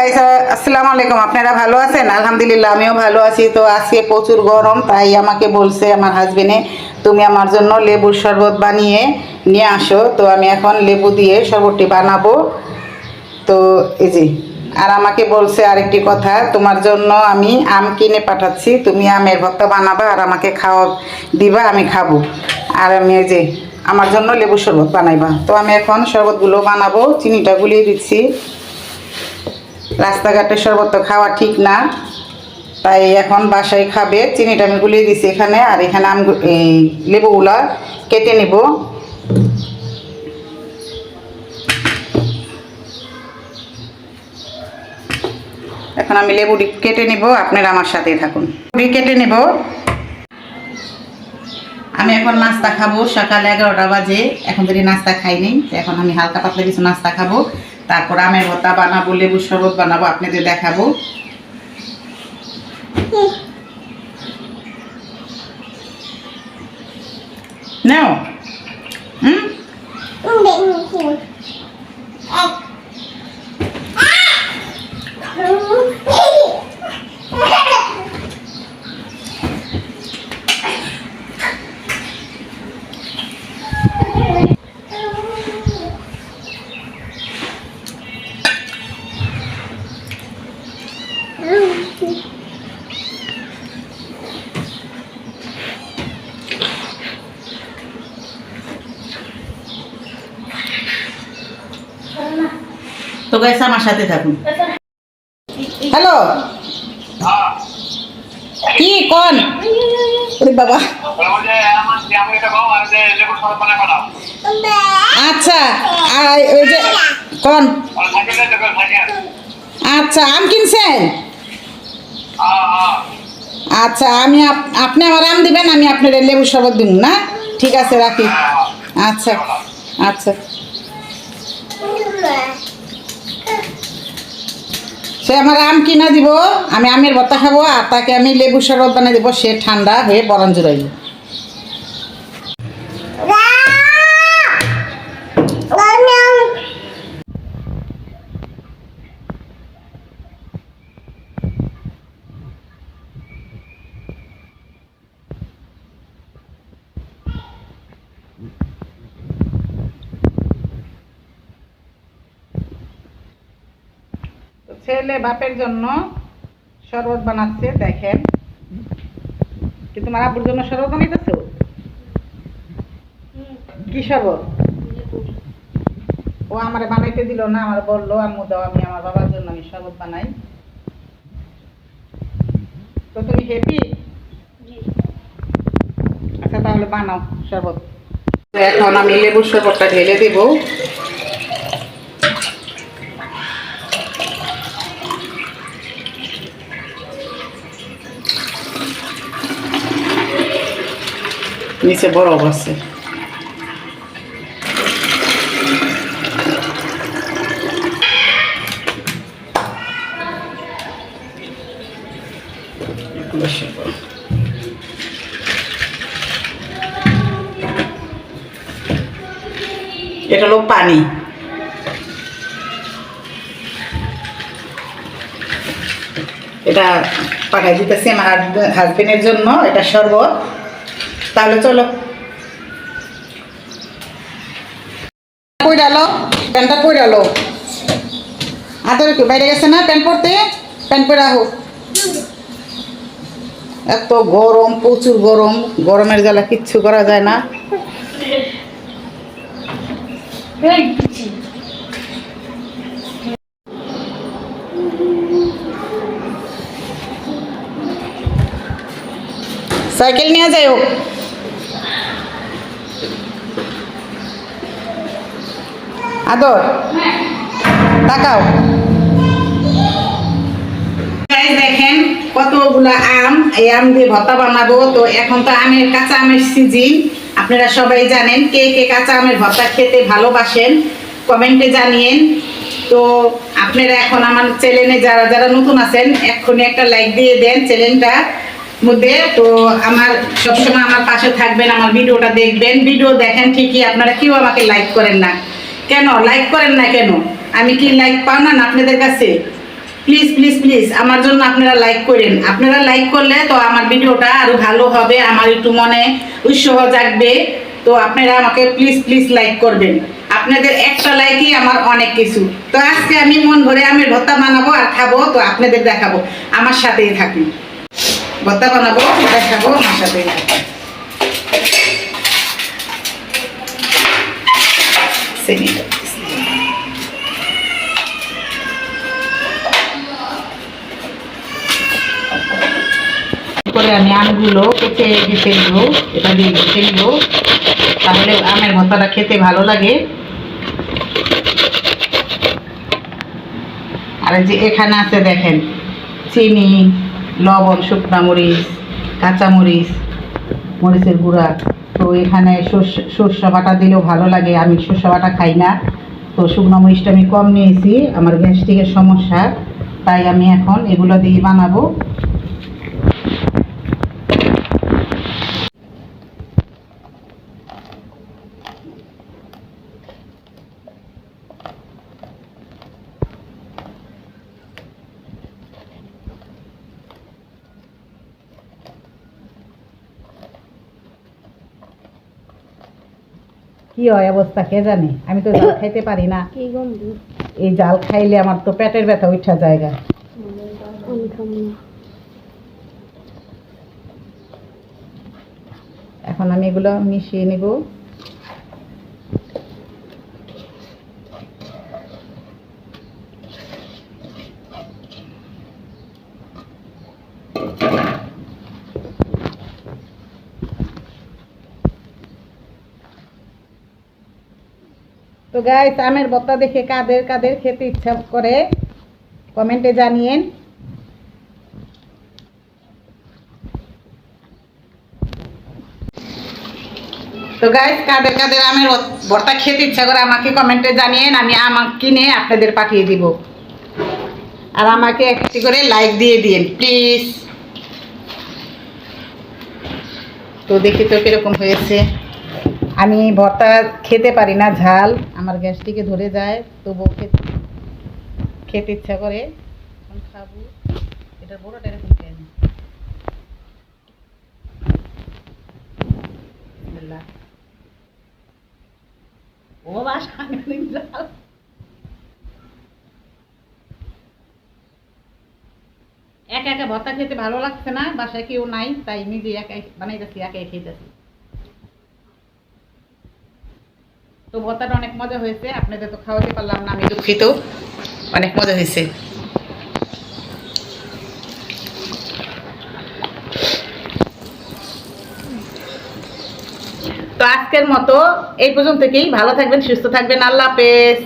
Guys, আসসালামু আলাইকুম। আপনারা ভালো আছেন? আলহামদুলিল্লাহ, আমিও ভালো আছি। তো আজকে প্রচুর গরম, তাই আমাকে বলছে আমার হাজবেন্ডে, তুমি আমার জন্য লেবুর শরবত বানিয়ে নিয়ে আসো। তো আমি এখন লেবু দিয়ে শরবতটি বানাবো। তো এই যে, আর আমাকে বলছে আরেকটি কথা, তোমার জন্য আমি আম কিনে পাঠাচ্ছি, তুমি আমের ভর্তা বানাবা আর আমাকে খাওয়া দিবা, আমি খাবো। আর আমি এই যে আমার জন্য লেবুর শরবত বানাইবা। তো আমি এখন শরবতগুলো বানাবো, চিনিটা গুলিয়ে দিচ্ছি। রাস্তাঘাটের শরবত তো খাওয়া ঠিক না, তাই এখন বাসায় খাবে। চিনিটা আমি গুলিয়ে দিছি এখানে, আর এখানে এই লেবুগুলা কেটে নিব। এখন আমি লেবুটি কেটে নিব, আপনারা আমার সাথেই থাকুন। কেটে নেব। আমি এখন নাস্তা খাবো, সকাল 11টা বাজে। এখন যদি নাস্তা খাইনি, এখন আমি হালকা পাতলা কিছু নাস্তা খাবো। তারপর আমের ভর্তা বানাবো, লেবুর শরবত বানাবো, আপনাদের দেখাবো। নাও। তো গাইস, আমার সাথে থাকুন। হ্যালো, কি কোন? ওরে বাবা। আচ্ছা, ওই যে কোন? আচ্ছা, আম কিনছেন? আচ্ছা, আমি আপনি আমার আম দিবেন, আমি আপনার লেবু শরবত দিব না? ঠিক আছে, রাখি। আচ্ছা আচ্ছা। সে আমার আম কিনা দিব, আমি আমের ভর্তা খাবো, আর তাকে আমি লেবু শরবত বানিয়ে দেবো, সে ঠান্ডা হয়ে বরণ জুড়াইব। ছেলে বাপের জন্য শরবত বানাচ্ছে, দেখেন। কিন্তু তোমার আব্বুর জন্য শরবত বানাইতেছো? কি শরবত? ও আমারে বানাইতে দিল না, আমার বললো আম্মু দাও, আমি আমার বাবার জন্য আমি শরবত বানাই। তো তুমি হ্যাপি? আচ্ছা, তাহলে বানাও শরবত। এখন আমি লেবুর শরবতটা ঢেলে দেব। নিচে বরফ আছে। এটা হলো পানি। এটা পাঠাই দিতেছি আমার হাজবেন্ডের জন্য, এটা শরবত। তাহলে চলো। পড়ালো, প্যান্টটা পড়ালো। আদর একটু বাইরে গেছে না প্যান্ট পরতে? প্যান্ট পরে আহো। এত গরম, প্রচুর গরম, গরমের জ্বালা কিচ্ছু করা যায় না। সাইকেল নিয়ে যাও। আদর তাকাও। দেখেন কতগুলা আম, এই আম দিয়ে ভর্তা বানাবো। তো এখন তো আমের, কাঁচা আমের সিজন। আপনারা সবাই জানেন, কে কে কাঁচা আমের ভর্তা খেতে ভালোবাসেন কমেন্টে জানিয়েন। তো আপনারা এখন আমার চ্যানেলে যারা যারা নতুন আছেন, এক্ষুনি একটা লাইক দিয়ে দেন চ্যানেলটা মধ্যে। তো আমার সবসময় আমার পাশে থাকবেন, আমার ভিডিওটা দেখবেন। ভিডিও দেখেন ঠিকই, আপনারা কেউ আমাকে লাইক করেন না কেন? লাইক করেন না কেন? আমি কি লাইক পাও না আপনাদের কাছে? প্লিজ প্লিজ প্লিজ আমার জন্য আপনারা লাইক করেন। আপনারা লাইক করলে তো আমার ভিডিওটা আরো ভালো হবে, আমার একটু মনে উৎসাহ জাগবে। তো আপনারা আমাকে প্লিজ প্লিজ লাইক করবেন। আপনাদের একটা লাইকই আমার অনেক কিছু। তো আজকে আমি মন ভরে আমের ভর্তা বানাবো আর খাবো, তো আপনাদের দেখাবো। আমার সাথেই থাকুন। ভর্তা বানাবো, দেখাবো, আমার সাথেই থাকুন। করে আমি আমগুলো কেটে কেটে নেব, এটা দিয়ে কেটে নেব, তাহলে আমের ভর্তাটা খেতে ভালো লাগে। আর যে এখানে আছে দেখেন চিনি, লবণ, শুকনা মরিচ, কাঁচামরিচ, মরিচের গুঁড়া। তো এখানে সর্ষে বাটা দিলেও ভালো লাগে, আমি সর্ষে বাটা খাই না। তো শুকনো মরিচটা আমি কম নিয়েছি, আমার গ্যাস্ট্রিকের সমস্যা, তাই আমি এখন এগুলো দিয়ে বানাবো। কি হয় অবস্থা কে জানে, আমি তো জাল খাইতে পারি না। এই জাল খাইলে আমার তো পেটের ব্যথা উঠা জায়গা। এখন আমি এগুলো মিশিয়ে নিব। তো গাইস, আমের ভর্তা দেখে কাদের কাদের খেতে ইচ্ছা করে কমেন্টে জানিয়েন। তো গাইস, কাদের কাদের আমের ভর্তা খেতে ইচ্ছা করে আমাকে কমেন্টে জানিয়েন, আমি আম কিনে আপনাদের পাঠিয়ে দিব। আর আমাকে একটি করে লাইক দিয়ে দিন প্লিজ। তো দেখি তো কিরকম হয়েছে। আমি ভর্তা খেতে পারি না, ঝাল আমার গ্যাস্ট্রিকে ধরে যায়, তবুও খেতে ইচ্ছা করে, খাবো। এটার বড়টা এরকম কেন? ও বাসা ঝাল। একা একা ভর্তা খেতে ভালো লাগছে না, বাসায় কেউ নাই, তাই নিজে একাই বানাইতেছি, একাই খেতেছি। তো ভর্তাটা অনেক মজা হয়েছে, আপনাদের তো খাওয়াতে পারলাম না, আমি দুঃখিত। অনেক মজা হয়েছে। তো আজকের মতো এই পর্যন্ত, ভালো থাকবেন, সুস্থ থাকবেন, আল্লাহ হাফেজ।